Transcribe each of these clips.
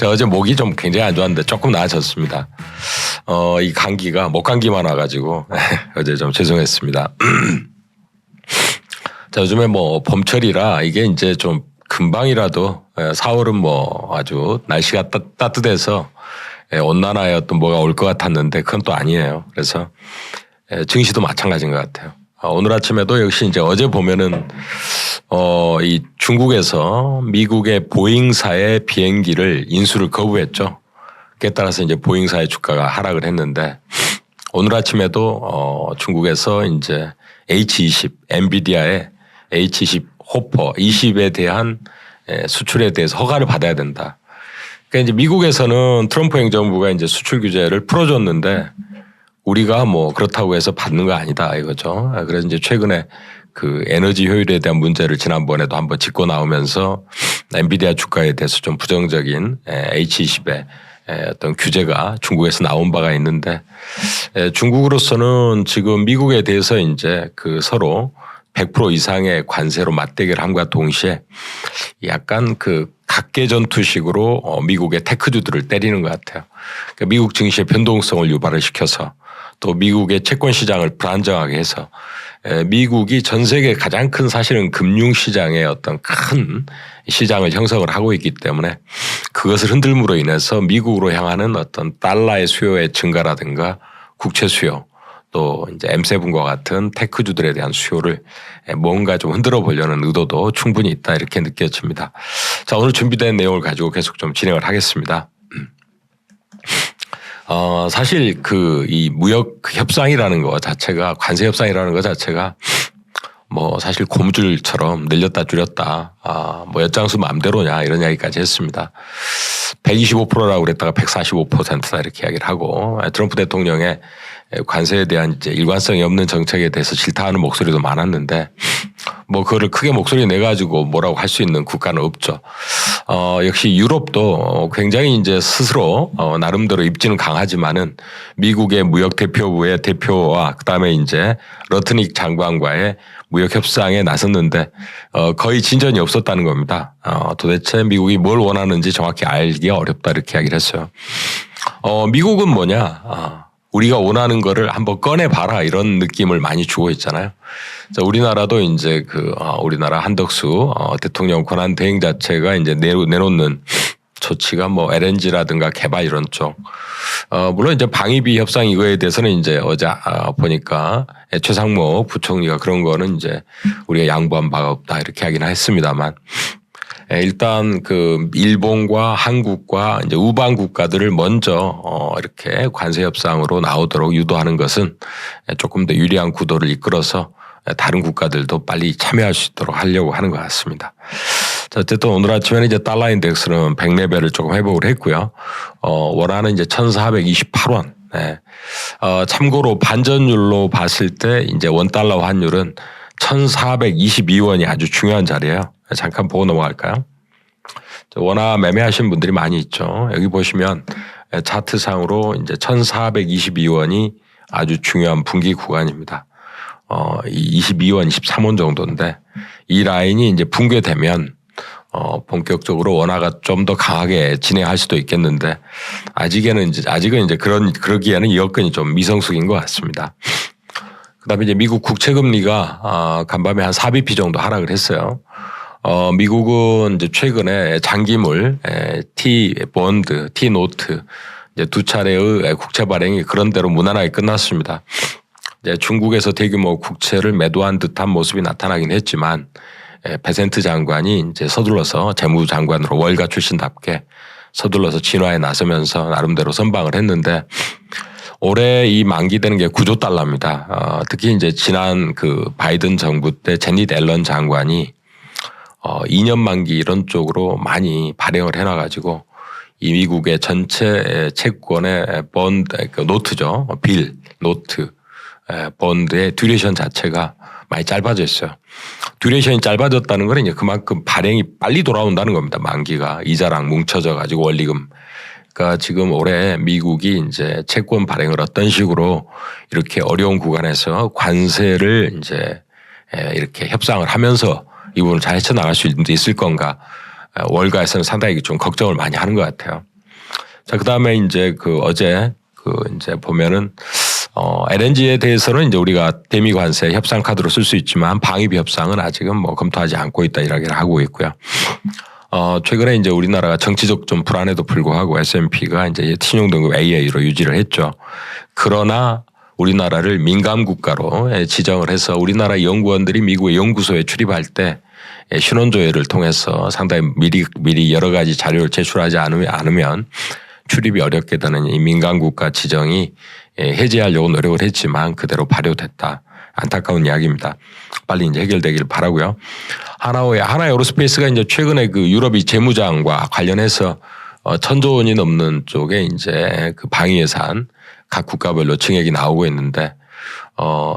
제가 어제 목이 좀 굉장히 안 좋았는데 조금 나아졌습니다. 이 감기가 목감기만 와가지고 어제 좀 죄송했습니다. 자, 요즘에 뭐 봄철이라 이게 이제 좀 금방이라도 4월은 뭐 아주 날씨가 따뜻해서 온난화에 어떤 뭐가 올 것 같았는데 그건 또 아니에요. 그래서 증시도 마찬가지인 것 같아요. 오늘 아침에도 역시 이제 어제 보면은 이 중국에서 미국의 보잉사의 비행기를 인수를 거부했죠. 그에 따라서 이제 보잉사의 주가가 하락을 했는데 오늘 아침에도 중국에서 이제 H20 엔비디아의 H20 호퍼 20에 대한 수출에 대해서 허가를 받아야 된다. 그러니까 이제 미국에서는 트럼프 행정부가 이제 수출 규제를 풀어줬는데 우리가 뭐 그렇다고 해서 받는 거 아니다 이거죠. 그래서 이제 최근에 그 에너지 효율에 대한 문제를 지난번에도 한번 짚고 나오면서 엔비디아 주가에 대해서 좀 부정적인 H20의 어떤 규제가 중국에서 나온 바가 있는데 중국으로서는 지금 미국에 대해서 이제 그 서로 100% 이상의 관세로 맞대결 함과 동시에 약간 그 각계 전투식으로 미국의 테크주들을 때리는 것 같아요. 그러니까 미국 증시의 변동성을 유발을 시켜서 또 미국의 채권 시장을 불안정하게 해서 미국이 전 세계 가장 큰 사실은 금융시장의 어떤 큰 시장을 형성을 하고 있기 때문에 그것을 흔들므로 인해서 미국으로 향하는 어떤 달러의 수요의 증가라든가 국채 수요 또 이제 M7과 같은 테크주들에 대한 수요를 뭔가 좀 흔들어 보려는 의도도 충분히 있다 이렇게 느껴집니다. 자, 오늘 준비된 내용을 가지고 계속 좀 진행을 하겠습니다. 사실 이 무역 협상이라는 것 자체가 관세 협상이라는 것 자체가 뭐 사실 고무줄처럼 늘렸다 줄였다 뭐 엿장수 마음대로냐 이런 이야기까지 했습니다. 125%라고 그랬다가 145%다 이렇게 이야기를 하고 트럼프 대통령의 관세에 대한 이제 일관성이 없는 정책에 대해서 질타하는 목소리도 많았는데 뭐 그거를 크게 목소리 내가지고 뭐라고 할 수 있는 국가는 없죠. 역시 유럽도 굉장히 이제 스스로 나름대로 입지는 강하지만은 미국의 무역 대표부의 대표와 그다음에 이제 러트닉 장관과의 무역 협상에 나섰는데 거의 진전이 없었다는 겁니다. 도대체 미국이 뭘 원하는지 정확히 알기가 어렵다 이렇게 이야기를 했어요. 미국은 뭐냐? 우리가 원하는 거를 한번 꺼내봐라 이런 느낌을 많이 주고 있잖아요. 우리나라도 이제 우리나라 한덕수 대통령 권한 대행 자체가 이제 내놓는 조치가 뭐 LNG라든가 개발 이런 쪽. 물론 이제 방위비 협상 이거에 대해서는 이제 어제 보니까 최상목 부총리가 그런 거는 이제 우리가 양보한 바가 없다 이렇게 하긴 했습니다만 일단 그 일본과 한국과 이제 우방 국가들을 먼저 이렇게 관세 협상으로 나오도록 유도하는 것은 조금 더 유리한 구도를 이끌어서 다른 국가들도 빨리 참여할 수 있도록 하려고 하는 것 같습니다. 자, 어쨌든 오늘 아침에는 이제 달러 인덱스는 100레벨을 조금 회복을 했고요. 원화는 이제 1,428원. 네. 참고로 반전율로 봤을 때 이제 원달러 환율은 1,422원이 아주 중요한 자리예요. 잠깐 보고 넘어갈까요? 원화 매매하신 분들이 많이 있죠. 여기 보시면 차트상으로 이제 1,422원이 아주 중요한 분기 구간입니다. 22원, 23원 정도인데 이 라인이 이제 붕괴되면 본격적으로 원화가 좀 더 강하게 진행할 수도 있겠는데 아직은 이제 그러기에는 이 여건이 좀 미성숙인 것 같습니다. 그다음에 이제 미국 국채 금리가 간밤에 한 4bp 정도 하락을 했어요. 미국은 이제 최근에 장기물 T-본드, T-노트 이제 두 차례의 국채 발행이 그런대로 무난하게 끝났습니다. 이제 중국에서 대규모 국채를 매도한 듯한 모습이 나타나긴 했지만 베센트 장관이 이제 서둘러서 재무장관으로 월가 출신답게 서둘러서 진화에 나서면서 나름대로 선방을 했는데 올해 이 만기되는 게 9조 달러입니다. 특히 이제 지난 그 바이든 정부 때 제닛 앨런 장관이 2년 만기 이런 쪽으로 많이 발행을 해놔가지고 이 미국의 전체 채권의 본드, 노트죠. 노트, 본드의 듀레이션 자체가 많이 짧아졌어요. 듀레이션이 짧아졌다는 건 이제 그만큼 발행이 빨리 돌아온다는 겁니다. 만기가 이자랑 뭉쳐져 가지고 원리금. 그러니까 지금 올해 미국이 이제 채권 발행을 어떤 식으로 이렇게 어려운 구간에서 관세를 이제 이렇게 협상을 하면서 이 부분을 잘 헤쳐나갈 수 있을 건가. 월가에서는 상당히 좀 걱정을 많이 하는 것 같아요. 자, 그다음에 이제 어제 이제 보면은 LNG에 대해서는 이제 우리가 대미 관세 협상 카드로 쓸 수 있지만 방위비 협상은 아직은 뭐 검토하지 않고 있다 이야기를 하고 있고요. 최근에 이제 우리나라가 정치적 좀 불안에도 불구하고 S&P가 이제 신용등급 AA로 유지를 했죠. 그러나 우리나라를 민감 국가로 지정을 해서 우리나라 연구원들이 미국의 연구소에 출입할 때 신원 조회를 통해서 상당히 미리 여러 가지 자료를 제출하지 않으면 출입이 어렵게 되는 이 민감 국가 지정이 해제하려고 노력을 했지만 그대로 발효됐다. 안타까운 이야기입니다. 빨리 이제 해결되길 바라고요. 하나 에어로스페이스가 이제 최근에 유럽이 재무장과 관련해서 1,000조 원이 넘는 쪽에 이제 방위 예산 각 국가별로 증액이 나오고 있는데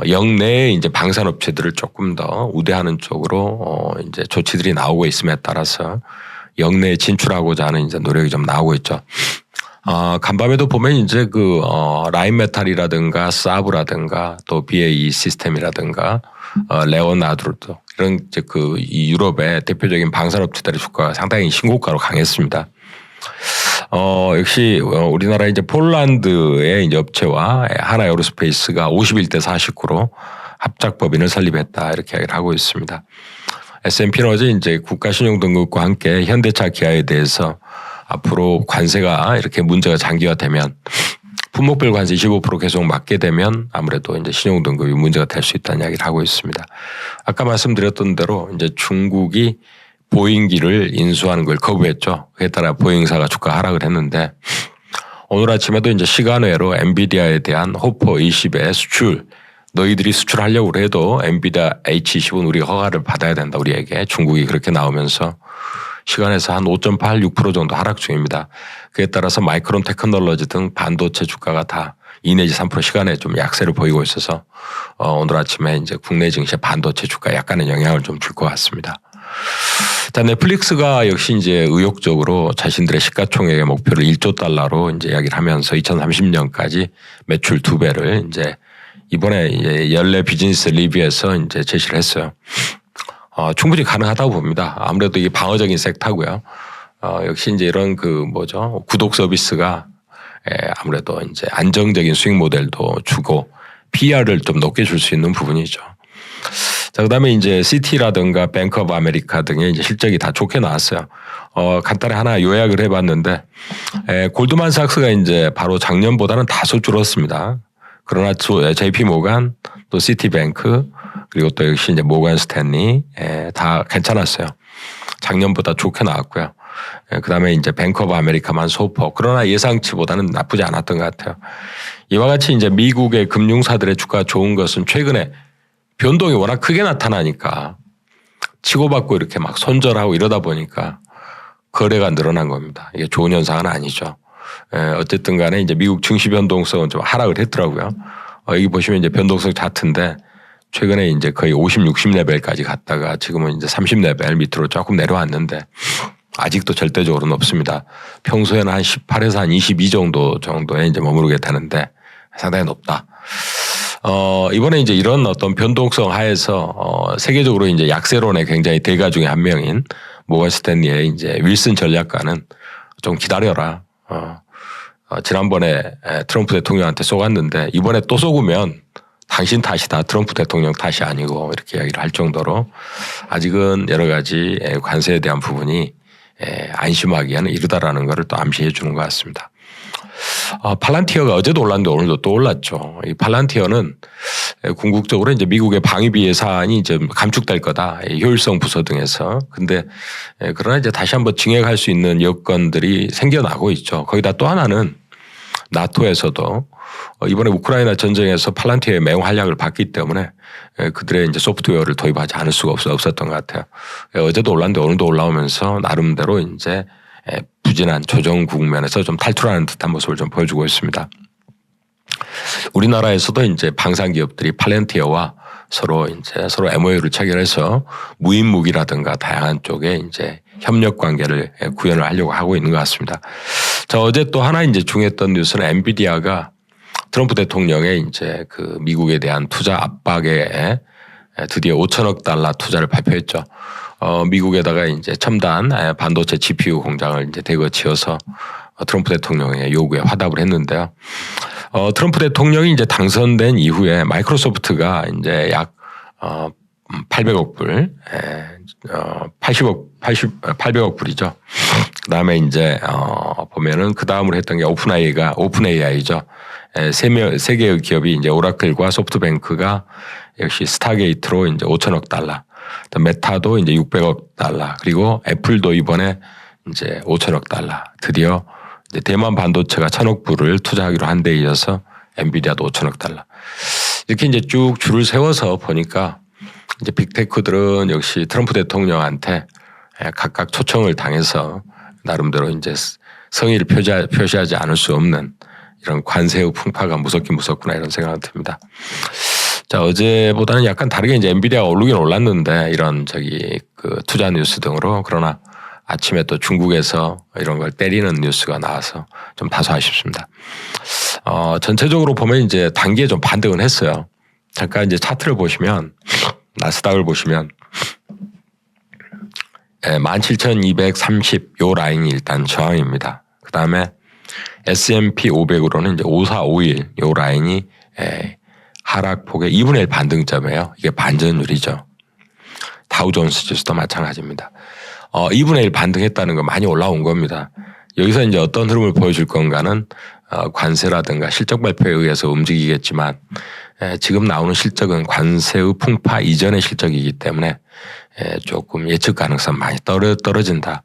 영내에 이제 방산업체들을 조금 더 우대하는 쪽으로 이제 조치들이 나오고 있음에 따라서 영내에 진출하고자 하는 이제 노력이 좀 나오고 있죠. 간밤에도 보면 이제 라인메탈이라든가 사브라든가 또 BAE 시스템이라든가 레오나르도 이런 이제 이 유럽의 대표적인 방산업체들의 주가가 상당히 신고가로 강했습니다. 역시 우리나라 이제 폴란드의 이제 업체와 하나 에어로스페이스가 51대 49로 합작 법인을 설립했다 이렇게 이야기를 하고 있습니다. S&P는 어제 이제 국가신용등급과 함께 현대차 기아에 대해서 앞으로 관세가 이렇게 문제가 장기화되면 품목별 관세 25% 계속 맞게 되면 아무래도 이제 신용등급이 문제가 될 수 있다는 이야기를 하고 있습니다. 아까 말씀드렸던 대로 이제 중국이 보잉기를 인수하는 걸 거부했죠. 그에 따라 보잉사가 주가 하락을 했는데 오늘 아침에도 이제 시간외로 엔비디아에 대한 호퍼 20의 수출 너희들이 수출하려고 해도 엔비디아 H20은 우리가 허가를 받아야 된다. 우리에게 중국이 그렇게 나오면서 시간에서 한 5.8, 6% 정도 하락 중입니다. 그에 따라서 마이크론 테크놀로지 등 반도체 주가가 다 2 내지 3% 시간에 좀 약세를 보이고 있어서 오늘 아침에 이제 국내 증시 반도체 주가 약간의 영향을 좀 줄 것 같습니다. 자, 넷플릭스가 역시 이제 의욕적으로 자신들의 시가총액의 목표를 1조 달러로 이제 이야기를 하면서 2030년까지 매출 2배를 이제 이번에 이제 연례 비즈니스 리뷰에서 이제 제시를 했어요. 충분히 가능하다고 봅니다. 아무래도 이게 방어적인 섹터고요. 역시 이제 이런 구독 서비스가 아무래도 이제 안정적인 수익 모델도 주고 PR을 좀 높게 줄 수 있는 부분이죠. 자, 그다음에 이제 시티라든가 뱅크 오브 아메리카 등의 이제 실적이 다 좋게 나왔어요. 간단히 하나 요약을 해봤는데 골드만삭스가 이제 바로 작년보다는 다소 줄었습니다. 그러나 JP 모간 또 시티뱅크 그리고 또 역시 이제 모건 스탠리 다 괜찮았어요. 작년보다 좋게 나왔고요. 그다음에 이제 뱅크 오브 아메리카만 소폭 그러나 예상치보다는 나쁘지 않았던 것 같아요. 이와 같이 이제 미국의 금융사들의 주가가 좋은 것은 최근에 변동이 워낙 크게 나타나니까 치고받고 이렇게 막 손절하고 이러다 보니까 거래가 늘어난 겁니다. 이게 좋은 현상은 아니죠. 어쨌든 간에 이제 미국 증시 변동성은 좀 하락을 했더라고요. 여기 보시면 이제 변동성 차트인데 최근에 이제 거의 50, 60 레벨까지 갔다가 지금은 이제 30 레벨 밑으로 조금 내려왔는데 아직도 절대적으로는 없습니다. 평소에는 한 18에서 한 22 정도에 이제 머무르게 되는데 상당히 높다. 이번에 이제 이런 어떤 변동성 하에서 세계적으로 이제 약세론의 굉장히 대가 중에 한 명인 모건 스탠리의 이제 윌슨 전략가는 좀 기다려라. 지난번에 트럼프 대통령한테 쏘았는데 이번에 또 쏘으면 당신 탓이다. 트럼프 대통령 탓이 아니고 이렇게 이야기를 할 정도로 아직은 여러 가지 관세에 대한 부분이 안심하기에는 이르다라는 것을 또 암시해 주는 것 같습니다. 팔란티어가 어제도 올랐는데 오늘도 또 올랐죠. 이 팔란티어는 궁극적으로 이제 미국의 방위비 예산이 이제 감축될 거다. 효율성 부서 등에서. 근데 그러나 이제 다시 한번 증액할 수 있는 여건들이 생겨나고 있죠. 거기다 또 하나는 나토에서도 이번에 우크라이나 전쟁에서 팔란티어의 매우 활약을 봤기 때문에 그들의 이제 소프트웨어를 도입하지 않을 수가 없었던 것 같아요. 어제도 올랐는데 오늘도 올라오면서 나름대로 이제 부진한 조정 국면에서 좀 탈출하는 듯한 모습을 좀 보여주고 있습니다. 우리나라에서도 이제 방산 기업들이 팔란티어와 서로 MOU를 체결해서 무인 무기라든가 다양한 쪽에 이제 협력 관계를 구현을 하려고 하고 있는 것 같습니다. 자, 어제 또 하나 이제 중요했던 뉴스는 엔비디아가 트럼프 대통령의 이제 미국에 대한 투자 압박에 드디어 5천억 달러 투자를 발표했죠. 미국에다가 이제 첨단 반도체 GPU 공장을 이제 대거 지어서 트럼프 대통령의 요구에 화답을 했는데요. 트럼프 대통령이 이제 당선된 이후에 마이크로소프트가 이제 약 800억 불, 800억 불이죠. 그 다음에 이제 보면은 그 다음으로 했던 게 오픈AI죠. 세 개의 기업이 이제 오라클과 소프트뱅크가 역시 스타게이트로 이제 5천억 달러, 또 메타도 이제 600억 달러, 그리고 애플도 이번에 이제 5천억 달러, 드디어 이제 대만 반도체가 1,000억 불을 투자하기로 한 데 이어서 엔비디아도 5천억 달러. 이렇게 이제 쭉 줄을 세워서 보니까 이제 빅테크들은 역시 트럼프 대통령한테 각각 초청을 당해서 나름대로 이제 성의를 표시하지 않을 수 없는 이런 관세의 풍파가 무섭긴 무섭구나 이런 생각이 듭니다. 자, 어제보다는 약간 다르게 이제 엔비디아가 오르긴 올랐는데 이런 그 투자 뉴스 등으로, 그러나 아침에 또 중국에서 이런 걸 때리는 뉴스가 나와서 좀 다소 아쉽습니다. 전체적으로 보면 이제 단기에 좀 반등은 했어요. 잠깐 이제 차트를 보시면, 나스닥을 보시면 17,230 요 라인이 일단 저항입니다. 그 다음에 S&P 500으로는 이제 5451 요 라인이 하락폭의 2분의 1 반등점이에요. 이게 반전율이죠. 다우존스 지수도 마찬가지입니다. 2분의 1 반등했다는 건 많이 올라온 겁니다. 여기서 이제 어떤 흐름을 보여줄 건가는 관세라든가 실적 발표에 의해서 움직이겠지만, 지금 나오는 실적은 관세의 풍파 이전의 실적이기 때문에 조금 예측 가능성 많이 떨어진다.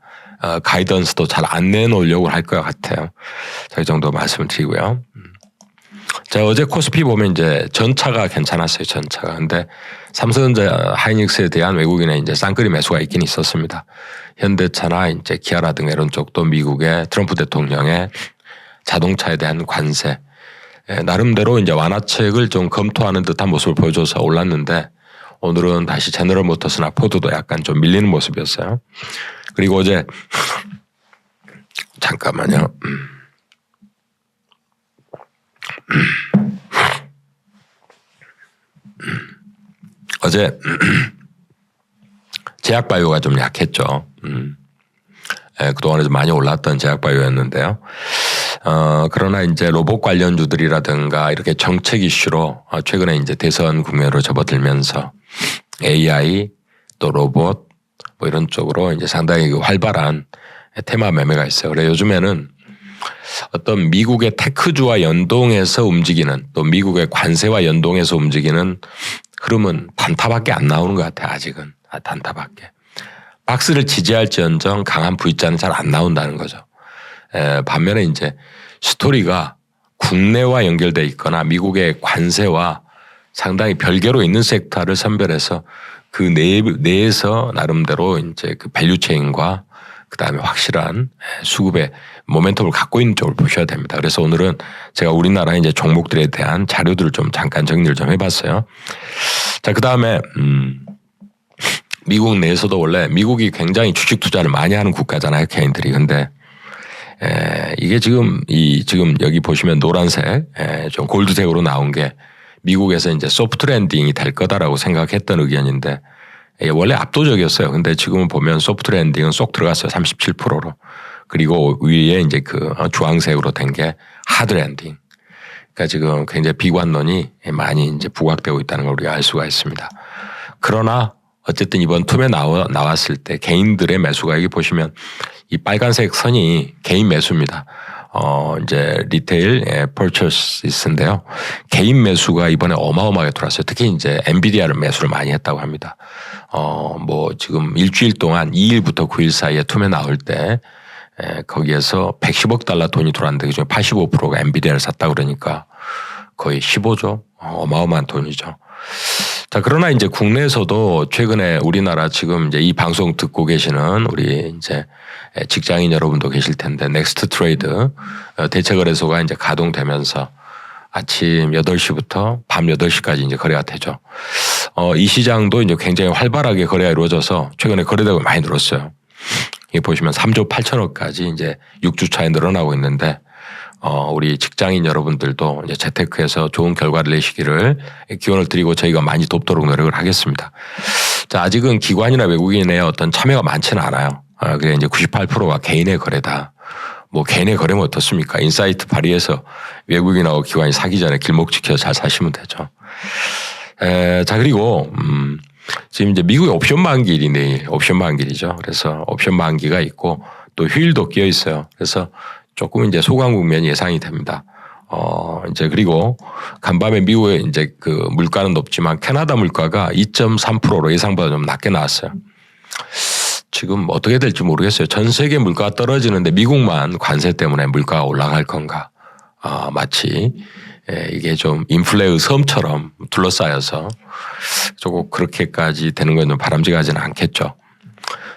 가이던스도 잘 안 내놓으려고 할 것 같아요. 자, 이 정도 말씀을 드리고요. 자, 어제 코스피 보면 이제 전차가 괜찮았어요. 전차가. 근데 삼성전자 하이닉스에 대한 외국인의 이제 쌍끌이 매수가 있긴 있었습니다. 현대차나 이제 기아라든가 이런 쪽도 미국의 트럼프 대통령의 자동차에 대한 관세, 나름대로 이제 완화책을 좀 검토하는 듯한 모습을 보여줘서 올랐는데, 오늘은 다시 제너럴 모터스나 포드도 약간 좀 밀리는 모습이었어요. 그리고 어제 잠깐만요. 어제 제약바이오가 좀 약했죠. 그동안에 좀 많이 올랐던 제약바이오였는데요. 그러나 이제 로봇 관련주들이라든가 이렇게 정책 이슈로 최근에 이제 대선 국면으로 접어들면서 AI 또 로봇 뭐 이런 쪽으로 이제 상당히 활발한 테마 매매가 있어요. 그래 요즘에는 어떤 미국의 테크주와 연동해서 움직이는, 또 미국의 관세와 연동해서 움직이는 흐름은 단타밖에 안 나오는 것 같아요. 아직은 단타밖에. 박스를 지지할지언정 강한 V자는 잘 안 나온다는 거죠. 반면에 이제 스토리가 국내와 연결돼 있거나 미국의 관세와 상당히 별개로 있는 섹터를 선별해서 그 내에서 나름대로 이제 그 밸류체인과 그 다음에 확실한 수급의 모멘텀을 갖고 있는 쪽을 보셔야 됩니다. 그래서 오늘은 제가 우리나라의 이제 종목들에 대한 자료들을 좀 잠깐 정리를 좀 해봤어요. 자, 그 다음에 미국 내에서도 원래 미국이 굉장히 주식 투자를 많이 하는 국가잖아요, 개인들이. 근데 이게 지금 여기 보시면 노란색, 좀 골드색으로 나온 게 미국에서 이제 소프트 랜딩이 될 거다라고 생각했던 의견인데, 원래 압도적이었어요. 근데 지금은 보면 소프트 랜딩은 쏙 들어갔어요. 37%로. 그리고 위에 이제 그 주황색으로 된 게 하드 랜딩. 그러니까 지금 굉장히 비관론이 많이 이제 부각되고 있다는 걸 우리가 알 수가 있습니다. 그러나 어쨌든 이번 툼에 나왔을 때 개인들의 매수가, 여기 보시면 이 빨간색 선이 개인 매수입니다. 이제 리테일 퍼처스인데요. 개인 매수가 이번에 어마어마하게 들어왔어요. 특히 이제 엔비디아를 매수를 많이 했다고 합니다. 뭐 지금 일주일 동안 2일부터 9일 사이에 툼에 나올 때 거기에서 110억 달러 돈이 들어왔는데 그중에 85%가 엔비디아를 샀다고 그러니까 거의 15조? 어마어마한 돈이죠. 자, 그러나 이제 국내에서도 최근에 우리나라 지금 이제 이 방송 듣고 계시는 우리 이제 직장인 여러분도 계실 텐데, 넥스트 트레이드 대체거래소가 이제 가동되면서 아침 8시부터 밤 8시까지 이제 거래가 되죠. 이 시장도 이제 굉장히 활발하게 거래가 이루어져서 최근에 거래대가 많이 늘었어요. 여기 보시면 3조 8천억까지 이제 6주 차에 늘어나고 있는데, 우리 직장인 여러분들도 이제 재테크에서 좋은 결과를 내시기를 기원을 드리고 저희가 많이 돕도록 노력을 하겠습니다. 자, 아직은 기관이나 외국인의 어떤 참여가 많지는 않아요. 그게 이제 98%가 개인의 거래다. 뭐 개인의 거래면 어떻습니까? 인사이트 발의해서 외국인하고 기관이 사기 전에 길목 지켜 잘 사시면 되죠. 자, 그리고 지금 이제 미국의 옵션 만기일이 내일 옵션 만기일이죠. 그래서 옵션 만기가 있고 또 휴일도 끼어 있어요. 그래서 조금 이제 소강 국면이 예상이 됩니다. 이제 그리고 간밤에 미국의 이제 그 물가는 높지만 캐나다 물가가 2.3%로 예상보다 좀 낮게 나왔어요. 지금 어떻게 될지 모르겠어요. 전 세계 물가가 떨어지는데 미국만 관세 때문에 물가가 올라갈 건가. 마치 이게 좀 인플레의 섬처럼 둘러싸여서 조금 그렇게까지 되는 건 좀 바람직하지는 않겠죠.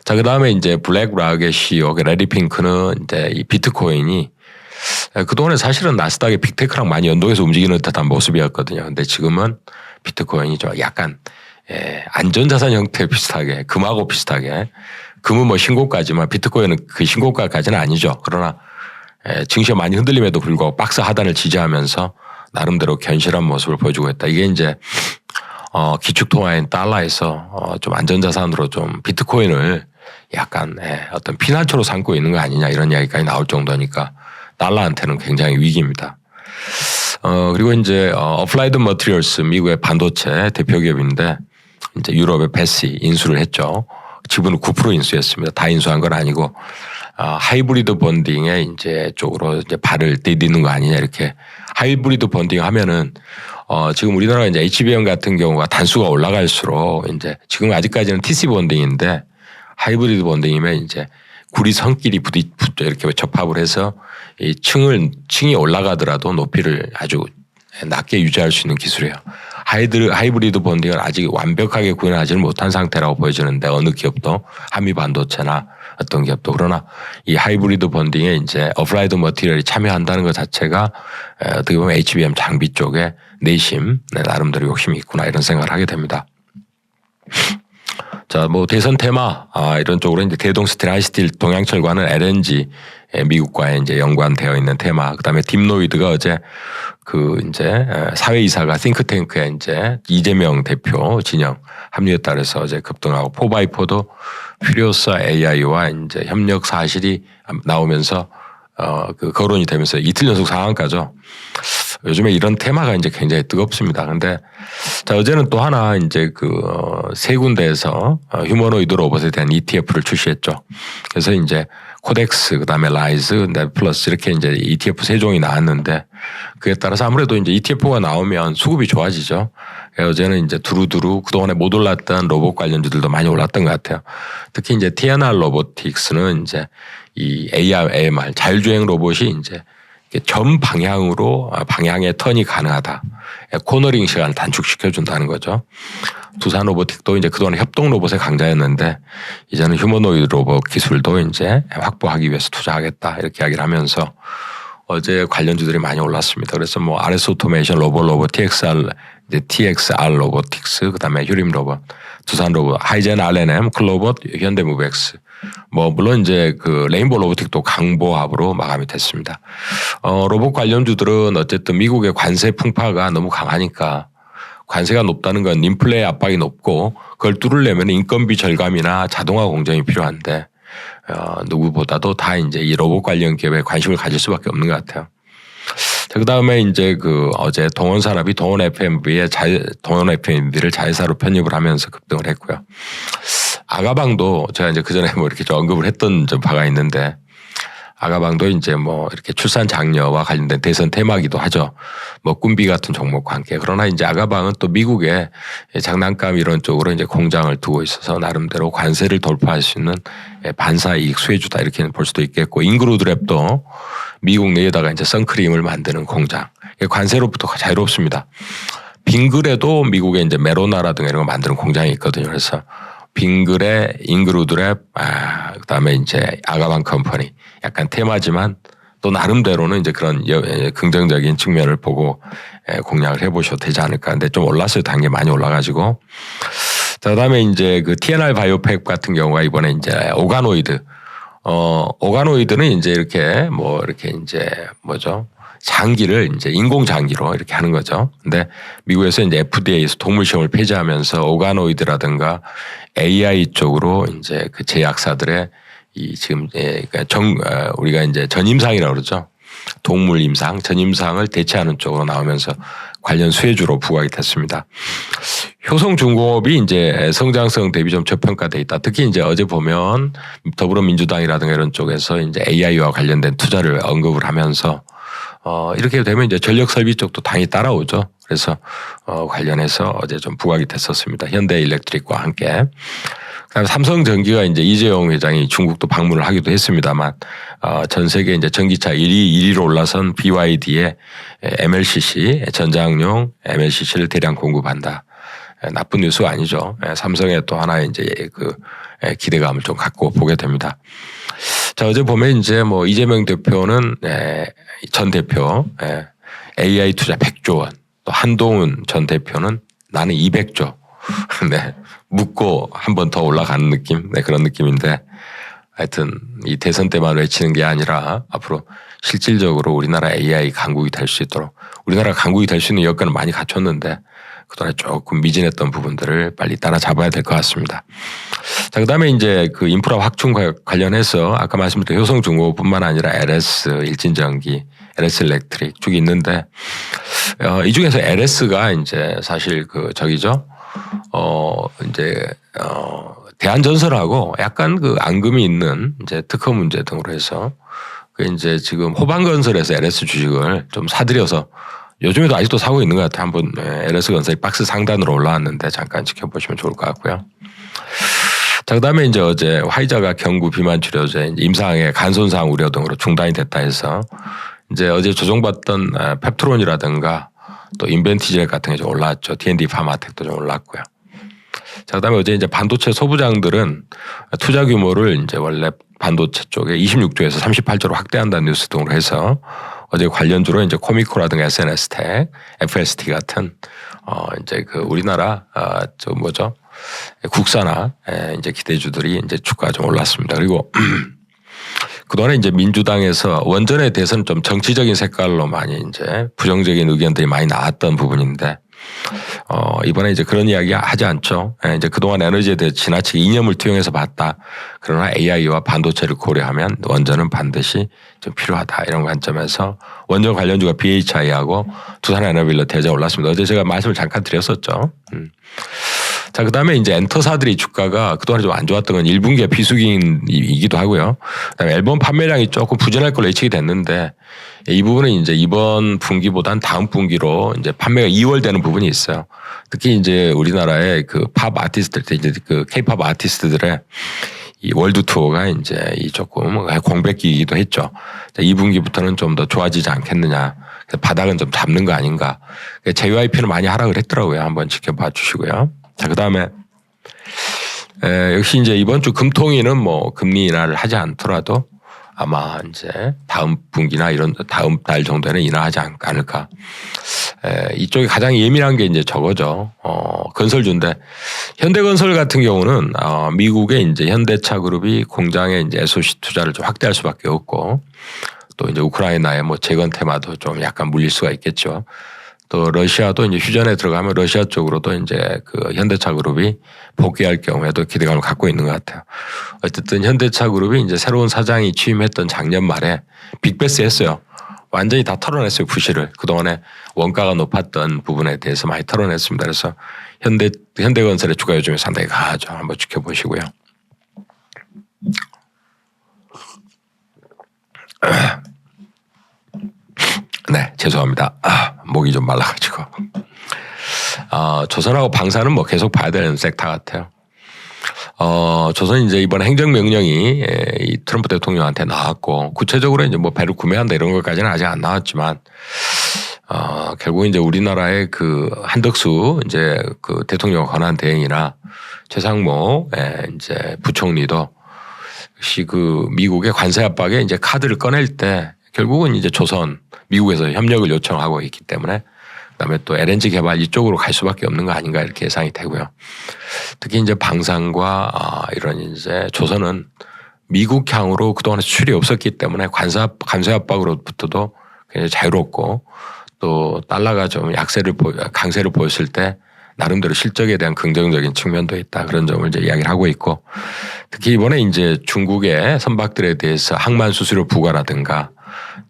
자, 그 다음에 이제 블랙락의 CEO 레리 핑크는 이제 이 비트코인이 그동안에 사실은 나스닥의 빅테크랑 많이 연동해서 움직이는 듯한 모습이었거든요. 근데 지금은 비트코인이 좀 약간 안전자산 형태 비슷하게 금하고 비슷하게 금은 뭐 신고가지만 비트코인은 그 신고가까지는 아니죠. 그러나 증시가 많이 흔들림에도 불구하고 박스 하단을 지지하면서 나름대로 견실한 모습을 보여주고 있다. 이게 이제 기축통화인 달러에서 좀 안전자산으로 좀 비트코인을 약간 어떤 피난처로 삼고 있는 거 아니냐 이런 이야기까지 나올 정도니까 달러한테는 굉장히 위기입니다. 그리고 이제 어플라이드 머티리얼스 미국의 반도체 대표 기업인데 이제 유럽의 베시 인수를 했죠. 지분을 9% 인수했습니다. 다 인수한 건 아니고 하이브리드 본딩에 이제 쪽으로 이제 발을 디디는 거 아니냐 이렇게 하이브리드 본딩 하면은 지금 우리나라 이제 HBM 같은 경우가 단수가 올라갈수록 이제 지금 아직까지는 TC 본딩인데 하이브리드 본딩이면 이제 구리 선끼리 이렇게 접합을 해서 이 층이 올라가더라도 높이를 아주 낮게 유지할 수 있는 기술이에요. 하이브리드 본딩은 아직 완벽하게 구현하지는 못한 상태라고 보여지는데 어느 기업도 한미 반도체나 어떤 기업도 그러나 이 하이브리드 본딩에 이제 어플라이드 머티리얼이 참여한다는 것 자체가 어떻게 보면 HBM 장비 쪽에 내심 나름대로 욕심이 있구나 이런 생각을 하게 됩니다. 자, 뭐 대선 테마 이런 쪽으로 이제 대동 스틸, 하이스틸, 동양철과는 LNG 미국과의 이제 연관되어 있는 테마. 그다음에 딥노이드가 어제 그 이제 사회이사가 싱크탱크에 이제 이재명 대표 진영 합류했다 그래서 어제 급등하고 포바이포도 퓨리오스 AI와 이제 협력 사실이 나오면서 그 거론이 되면서 이틀 연속 상한가죠. 요즘에 이런 테마가 이제 굉장히 뜨겁습니다. 근데 자, 어제는 또 하나 이제 그 세 군데에서 휴머노이드 로봇에 대한 ETF를 출시했죠. 그래서 이제 코덱스, 그다음에 라이즈, 플러스 이렇게 이제 ETF 세 종이 나왔는데 그에 따라서 아무래도 이제 ETF가 나오면 수급이 좋아지죠. 어제는 이제 두루두루 그동안에 못 올랐던 로봇 관련주들도 많이 올랐던 것 같아요. 특히 이제 TNR 로보틱스는 이제 이 AR 자율주행 로봇이 이제 전 방향으로 방향의 턴이 가능하다. 코너링 시간을 단축시켜 준다는 거죠. 두산 로보틱도 이제 그동안 협동 로봇의 강자였는데 이제는 휴머노이드 로봇 기술도 이제 확보하기 위해서 투자하겠다 이렇게 이야기를 하면서 어제 관련주들이 많이 올랐습니다. 그래서 뭐 RS 오토메이션, 로봇, TXR 로보틱스, 그다음에 휴림 로봇, 두산 로봇, 하이젠 R&M, 클로봇, 현대무브엑스. 뭐 물론 이제 그 레인보우 로보틱도 강보합으로 마감이 됐습니다. 로봇 관련주들은 어쨌든 미국의 관세 풍파가 너무 강하니까 관세가 높다는 건 인플레 압박이 높고 그걸 뚫으려면 인건비 절감이나 자동화 공정이 필요한데 누구보다도 다 이제 이 로봇 관련 기업에 관심을 가질 수밖에 없는 것 같아요. 그 다음에 이제 그 어제 동원산업이 동원 FMB를 자회사로 편입을 하면서 급등을 했고요. 아가방도 제가 이제 그 전에 뭐 이렇게 좀 언급을 했던 바가 있는데 아가방도 이제 뭐 이렇게 출산 장려와 관련된 대선 테마기도 하죠. 뭐 꿈비 같은 종목과 함께. 그러나 이제 아가방은 또 미국의 장난감 이런 쪽으로 이제 공장을 두고 있어서 나름대로 관세를 돌파할 수 있는 반사 이익 수혜주다 이렇게 볼 수도 있겠고 잉그루드랩도 미국 내에다가 이제 선크림을 만드는 공장. 관세로부터 자유롭습니다. 빙글에도 미국에 이제 메로나라든가 이런 거 만드는 공장이 있거든요. 그래서 빙글에 잉그루드랩, 그다음에 이제 아가방 컴퍼니 약간 테마지만 또 나름대로는 이제 그런 긍정적인 측면을 보고 공략을 해보셔도 되지 않을까. 근데 좀 올랐어요. 단계 많이 올라가지고. 자, 그다음에 이제 그 TNR 바이오팩 같은 경우가 이번에 이제 오가노이드. 오가노이드는 이제 이렇게 뭐 이렇게 이제 뭐죠? 장기를 이제 인공 장기로 이렇게 하는 거죠. 근데 미국에서 이제 FDA에서 동물 시험을 폐지하면서 오가노이드라든가 AI 쪽으로 이제 그 제약사들의 이 지금 우리가 이제 전임상이라고 그러죠. 동물 임상, 전임상을 대체하는 쪽으로 나오면서 관련 수혜주로 부각이 됐습니다. 효성중공업이 이제 성장성 대비 좀 저평가돼 있다. 특히 이제 어제 보면 더불어민주당이라든가 이런 쪽에서 이제 AI와 관련된 투자를 언급을 하면서 이렇게 되면 이제 전력 설비 쪽도 당연히 따라오죠. 그래서 관련해서 어제 좀 부각이 됐었습니다. 현대일렉트릭과 함께. 그다음에 삼성전기가 이제 이재용 회장이 중국도 방문을 하기도 했습니다만 전 세계 이제 전기차 1위로 올라선 BYD의 MLCC 전장용 MLCC를 대량 공급한다. 나쁜 뉴스가 아니죠. 삼성의 또 하나의 이제 그 기대감을 좀 갖고 보게 됩니다. 자, 어제 보면 이제 뭐 이재명 대표는 전 대표 AI 투자 100조 원, 또 한동훈 전 대표는 나는 200조. 네. 묻고 한 번 더 올라가는 느낌? 네, 그런 느낌인데 하여튼 이 대선 때만 외치는 게 아니라 앞으로 실질적으로 우리나라 AI 강국이 될 수 있도록 우리나라가 강국이 될 수 있는 여건을 많이 갖췄는데 그동안에 조금 미진했던 부분들을 빨리 따라잡아야 될 것 같습니다. 자, 그 다음에 이제 그 인프라 확충과 관련해서 아까 말씀드린 효성중공업뿐만 아니라 LS, 일진전기, LS 일렉트릭 쭉 있는데 이 중에서 LS가 이제 사실 그 저기죠. 대한전설하고 약간 그 앙금이 있는 이제 특허 문제 등으로 해서 그 이제 지금 호반건설에서 LS 주식을 좀 사들여서 요즘에도 아직도 사고 있는 것 같아요. 한번 LS 건설이 박스 상단으로 올라왔는데 잠깐 지켜보시면 좋을 것 같고요. 자, 그다음에 이제 어제 화이자가 경구 비만 치료제 임상의 간 손상 우려 등으로 중단이 됐다 해서 이제 어제 조정받던 펩트론이라든가 또 인벤티젤 같은 게 좀 올랐죠. D&D 파마텍도 좀 올랐고요. 자, 그다음에 어제 이제 반도체 소부장들은 투자 규모를 이제 원래 반도체 쪽에 26조에서 38조로 확대한다는 뉴스 등으로 해서 어제 관련주로 이제 코미코라든가 SNS텍, FST 같은 이제 그 우리나라 국산화 이제 기대주들이 이제 주가가 좀 올랐습니다. 그리고 그동안에 이제 민주당에서 원전에 대해서는 좀 정치적인 색깔로 많이 이제 부정적인 의견들이 많이 나왔던 부분인데 이번에 이제 그런 이야기 하지 않죠. 이제 그동안 에너지에 대해 지나치게 이념을 투영해서 봤다. 그러나 AI와 반도체를 고려하면 원전은 반드시 좀 필요하다. 이런 관점에서 원전 관련주가 BHI하고 두산에너빌로 대자 올랐습니다. 어제 제가 말씀을 잠깐 드렸었죠. 자, 그 다음에 이제 엔터사들이 주가가 그동안 좀 안 좋았던 건 1분기에 비수기이기도 하고요. 그다음에 앨범 판매량이 조금 부진할 걸로 예측이 됐는데 이 부분은 이제 이번 분기보단 다음 분기로 이제 판매가 2월 되는 부분이 있어요. 특히 이제 우리나라의 그 팝 아티스트들, 이제 그 K-팝 아티스트들의 이 월드 투어가 이제 이 조금 공백기이기도 했죠. 2분기부터는 좀 더 좋아지지 않겠느냐. 바닥은 좀 잡는 거 아닌가. JYP는 많이 하락을 했더라고요. 한번 지켜봐 주시고요. 자, 그 다음에 역시 이제 이번 주 금통위는 뭐 금리 인하를 하지 않더라도 아마 이제 다음 분기나 이런 다음 달 정도에는 인하하지 않을까. 이쪽이 가장 예민한 게 이제 저거죠. 건설주인데 현대건설 같은 경우는 미국의 이제 현대차 그룹이 공장에 이제 SOC 투자를 좀 확대할 수밖에 없고 또 이제 우크라이나의 뭐 재건 테마도 좀 약간 물릴 수가 있겠죠. 또 러시아도 이제 휴전에 들어가면 러시아 쪽으로도 이제 그 현대차 그룹이 복귀할 경우에도 기대감을 갖고 있는 것 같아요. 어쨌든 현대차 그룹이 이제 새로운 사장이 취임했던 작년 말에 빅베스 했어요. 완전히 다 털어냈어요. 부실을. 그동안에 원가가 높았던 부분에 대해서 많이 털어냈습니다. 그래서 현대건설의 주가 요즘에 상당히 강하죠. 한번 지켜보시고요. 네, 죄송합니다. 목이 좀 말라가지고. 조선하고 방사는 뭐 계속 봐야 되는 섹터 같아요. 조선이 이제 이번 행정명령이 이 트럼프 대통령한테 나왔고, 구체적으로 이제 뭐 배를 구매한다 이런 것까지는 아직 안 나왔지만, 결국 이제 우리나라의 그 한덕수 이제 그 대통령 권한 대행이나 최상목 이제 부총리도 역시 그 미국의 관세 압박에 이제 카드를 꺼낼 때 결국은 이제 조선, 미국에서 협력을 요청하고 있기 때문에 그다음에 또 LNG 개발 이쪽으로 갈 수밖에 없는 거 아닌가 이렇게 예상이 되고요. 특히 이제 방산과 이런 이제 조선은 미국향으로 그동안에 수출이 없었기 때문에 관세 압박으로부터도 굉장히 자유롭고 또 달러가 좀 강세를 보였을 때 나름대로 실적에 대한 긍정적인 측면도 있다. 그런 점을 이제 이야기를 하고 있고 특히 이번에 이제 중국의 선박들에 대해서 항만 수수료 부과라든가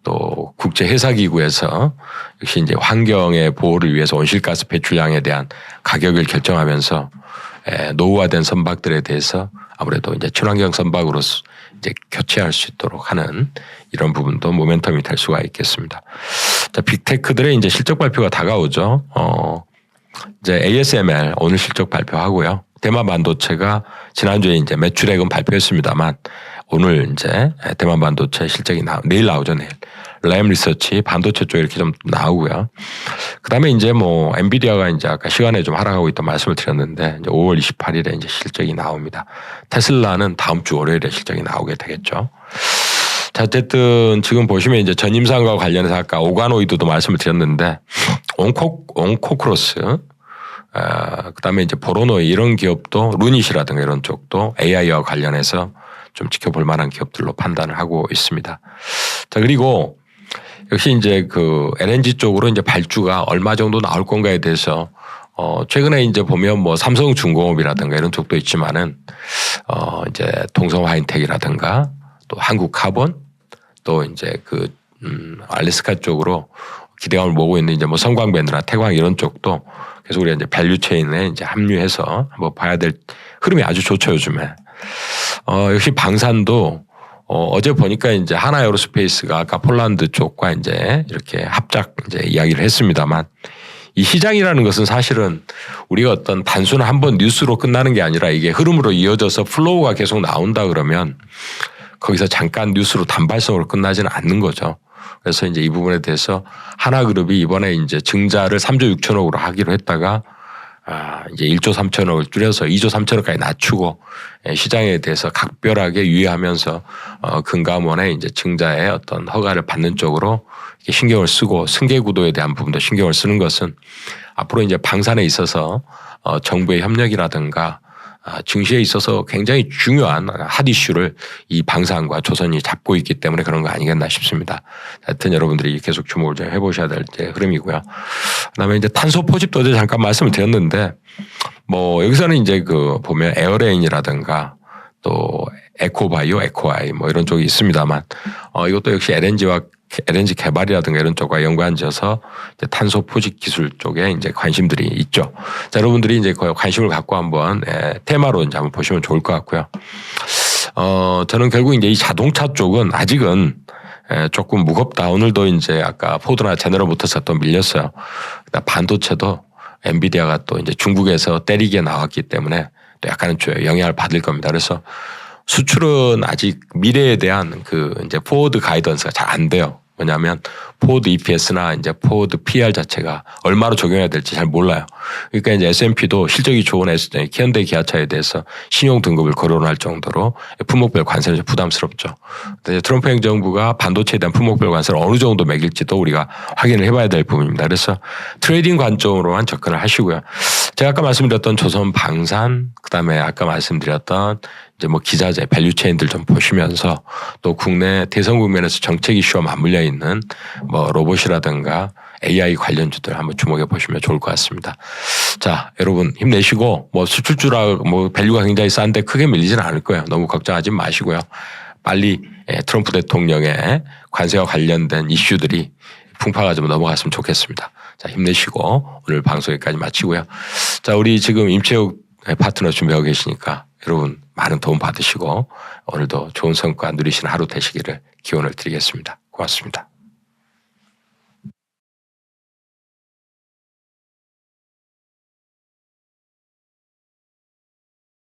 또 국제해사기구에서 역시 이제 환경의 보호를 위해서 온실가스 배출량에 대한 가격을 결정하면서 노후화된 선박들에 대해서 아무래도 이제 친환경 선박으로 이제 교체할 수 있도록 하는 이런 부분도 모멘텀이 될 수가 있겠습니다. 자, 빅테크들의 이제 실적 발표가 다가오죠. 이제 ASML 오늘 실적 발표하고요. 대만 반도체가 지난주에 이제 매출액은 발표했습니다만 오늘 이제 대만 반도체 실적이 내일 나오죠. 내일. 램 리서치 반도체 쪽 이렇게 좀 나오고요. 그다음에 이제 뭐 엔비디아가 이제 아까 시간에 좀 하락하고 있다 말씀을 드렸는데 이제 5월 28일에 이제 실적이 나옵니다. 테슬라는 다음 주 월요일에 실적이 나오게 되겠죠. 자, 어쨌든 지금 보시면 이제 전임상과 관련해서 아까 오가노이드도 말씀을 드렸는데 온코크로스 그다음에 이제 보로노이 이런 기업도 루닛이라든가 이런 쪽도 AI와 관련해서 좀 지켜볼 만한 기업들로 판단을 하고 있습니다. 자, 그리고 역시 이제 그 LNG 쪽으로 이제 발주가 얼마 정도 나올 건가에 대해서 최근에 이제 보면 뭐 삼성중공업이라든가 이런 쪽도 있지만은 이제 동성화인텍이라든가 또 한국카본 또 이제 그 알래스카 쪽으로 기대감을 모으고 있는 이제 뭐 성광밴드나 태광 이런 쪽도 계속 우리가 이제 밸류 체인에 이제 합류해서 한번 봐야 될 흐름이 아주 좋죠 요즘에. 역시 방산도 어제 보니까 이제 하나에어로스페이스가 아까 폴란드 쪽과 이제 이렇게 합작 이제 이야기를 했습니다만 이 시장이라는 것은 사실은 우리가 어떤 단순한 한번 뉴스로 끝나는 게 아니라 이게 흐름으로 이어져서 플로우가 계속 나온다 그러면 거기서 잠깐 뉴스로 단발성으로 끝나지는 않는 거죠. 그래서 이제 이 부분에 대해서 하나그룹이 이번에 이제 증자를 3조 6천억으로 하기로 했다가 이제 1조 3천억을 줄여서 2조 3천억까지 낮추고 시장에 대해서 각별하게 유의하면서 금감원의 이제 증자의 어떤 허가를 받는 쪽으로 신경을 쓰고 승계 구도에 대한 부분도 신경을 쓰는 것은 앞으로 이제 방산에 있어서 정부의 협력이라든가 증시에 있어서 굉장히 중요한 핫 이슈를 이 방산과 조선이 잡고 있기 때문에 그런 거 아니겠나 싶습니다. 하여튼 여러분들이 계속 주목을 좀 해보셔야 될 흐름이고요. 그다음에 이제 탄소 포집도 어제 잠깐 말씀을 드렸는데 뭐 여기서는 이제 그 보면 에어레인이라든가 또 에코바이오, 에코아이 뭐 이런 쪽이 있습니다만 이것도 역시 LNG 개발이라든가 이런 쪽과 연관지어서 이제 탄소 포집 기술 쪽에 이제 관심들이 있죠. 자, 여러분들이 이제 관심을 갖고 한번 테마로 이제 한번 보시면 좋을 것 같고요. 저는 결국 이제 이 자동차 쪽은 아직은 조금 무겁다. 오늘도 이제 아까 포드나 제너럴 모터스가 또 밀렸어요. 반도체도 엔비디아가 또 이제 중국에서 때리게 나왔기 때문에 또 약간은 영향을 받을 겁니다. 그래서 수출은 아직 미래에 대한 그 이제 포워드 가이던스가 잘 안 돼요. 뭐냐면 포워드 EPS나 이제 포워드 PR 자체가 얼마로 적용해야 될지 잘 몰라요. 그러니까 이제 S&P도 실적이 좋은 현대 기아차에 대해서 신용 등급을 거론할 정도로 품목별 관세는 부담스럽죠. 근데 트럼프 행정부가 반도체에 대한 품목별 관세를 어느 정도 매길지도 우리가 확인을 해봐야 될 부분입니다. 그래서 트레이딩 관점으로만 접근을 하시고요. 제가 아까 말씀드렸던 조선 방산, 그다음에 아까 말씀드렸던 이제 뭐 기자재, 밸류체인들 좀 보시면서 또 국내 대선 국면에서 정책 이슈와 맞물려 있는 뭐 로봇이라든가 AI 관련주들 한번 주목해 보시면 좋을 것 같습니다. 자, 여러분 힘내시고 뭐 수출주라 뭐 밸류가 굉장히 싼데 크게 밀리지는 않을 거예요. 너무 걱정하지 마시고요. 빨리 트럼프 대통령의 관세와 관련된 이슈들이 풍파가 좀 넘어갔으면 좋겠습니다. 자, 힘내시고 오늘 방송 여기까지 마치고요. 자, 우리 지금 임채욱 파트너 준비하고 계시니까 여러분 많은 도움 받으시고 오늘도 좋은 성과 누리시는 하루 되시기를 기원을 드리겠습니다. 고맙습니다.